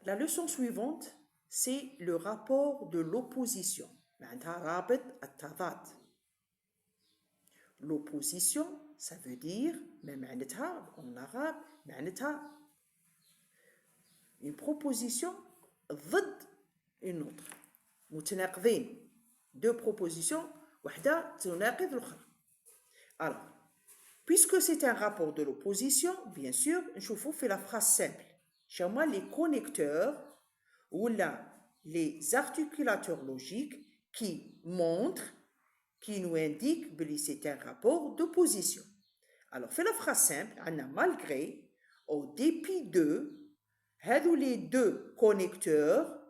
la leçon suivante, c'est le rapport de l'opposition. L'opposition, ça veut dire, même en arabe, une proposition ضد une autre. متناقضين. Deux propositions, واحدة تناقض الأخرى. Alors, puisque c'est un rapport de l'opposition, bien sûr, نشوفوا في la phrase simple. Chez moi, les connecteurs ou là, les articulateurs logiques qui montrent, qui nous indiquent que c'est un rapport d'opposition. Alors, fait la phrase simple, on a malgré, au dépit de, les deux connecteurs,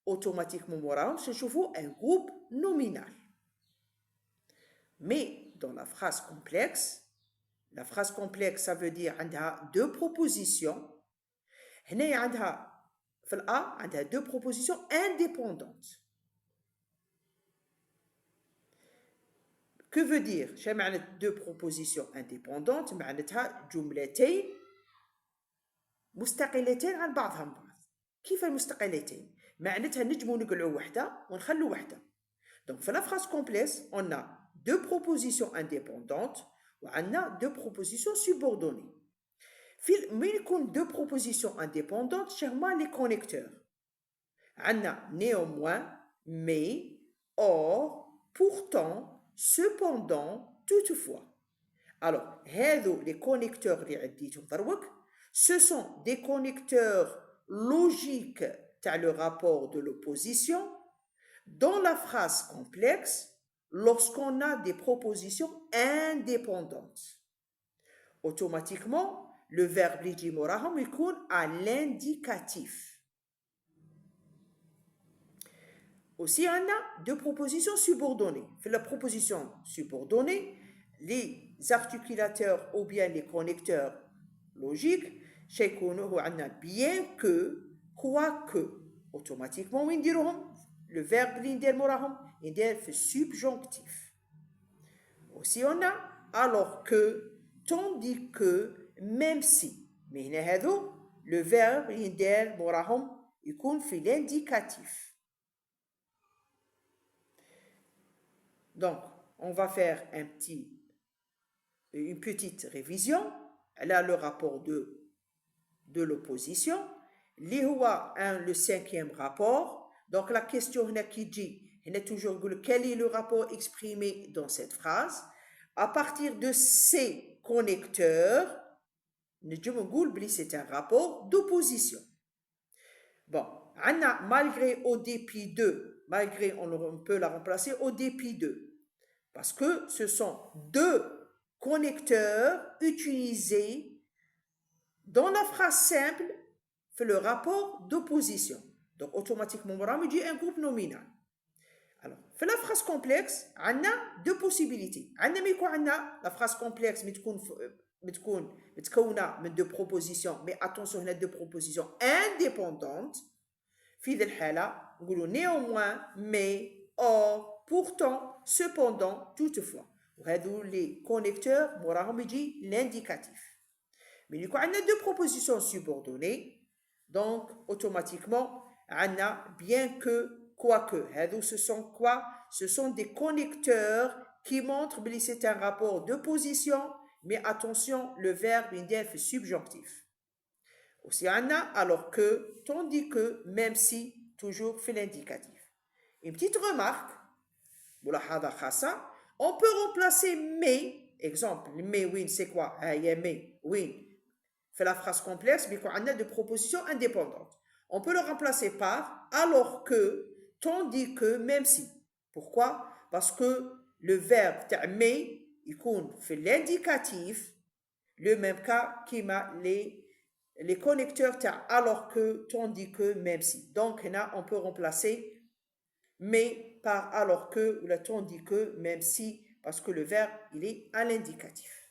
automatiquement, se trouvent un groupe nominal. Mais dans la phrase complexe, ça veut dire qu'on a deux propositions. هنا عندها في الأ عندها deux propositions indépendantes. Que veut dire شنو معنى deux propositions indépendantes؟ معناتها جملتين مستقلتين عن بعضهم بعض. كيف المستقلتين؟ معناتها نجمو نقلعوا وحده ونخلوا وحده. Donc في la phrase complexe, on a deux propositions indépendantes وعندنا deux propositions subordonnées. Mais il y a deux propositions indépendantes chez les connecteurs. On a néanmoins, mais, or, pourtant, cependant, toutefois. Alors, les connecteurs, ce sont des connecteurs logiques dans le rapport de l'opposition dans la phrase complexe lorsqu'on a des propositions indépendantes. Automatiquement, le verbe اللي يجي موراهم يكون à l'indicatif. Aussi, on a deux propositions subordonnées. Pour la proposition subordonnée, les articulateurs ou bien les connecteurs logiques, bien que, quoique, automatiquement, le verbe اللي ندير موراهم يندير في subjonctif. Aussi, on a alors que, tandis que, même si. Mais le verbe يندير موراهم يكون في l'indicatif. Donc, on va faire une petite révision. Là, le rapport de l'opposition. اللي هو le cinquième rapport. Donc, la question qui dit, toujours quel est le rapport exprimé dans cette phrase? À partir de ces connecteurs, c'est un rapport d'opposition. Bon, malgré au dépit de, malgré on peut la remplacer au dépit de, parce que ce sont deux connecteurs utilisés dans la phrase simple fait le rapport d'opposition. Donc automatiquement, on me dit un groupe nominal. Alors, fait la phrase complexe, on a deux possibilités. La phrase complexe, متكونة من deux propositions, mais attention, هنا deux propositions indépendantes. في ذي الحالة نقولوا néanmoins, mais, or, pourtant, cependant, toutefois. وهذو les connecteurs موراهم يجي l'indicatif. Mais du coup, on a deux propositions subordonnées, donc automatiquement, on a bien que, quoique. هذو ce sont quoi? Ce sont des connecteurs qui montrent que c'est un rapport d'opposition. Mais attention, le verbe est subjonctif. Aussi, on a alors que, tandis que, même si, toujours fait l'indicatif. Une petite remarque, on peut remplacer mais, exemple, mais oui, c'est quoi? Mais oui, fait la phrase complexe, mais on a deux propositions indépendantes. On peut le remplacer par alors que, tandis que, même si. Pourquoi? Parce que le verbe mais il fait l'indicatif, le même cas qui m'a les connecteurs alors que, tandis que, même si. Donc, là, on peut remplacer mais par alors que ou la tandis que, même si, parce que le verbe, il est à l'indicatif.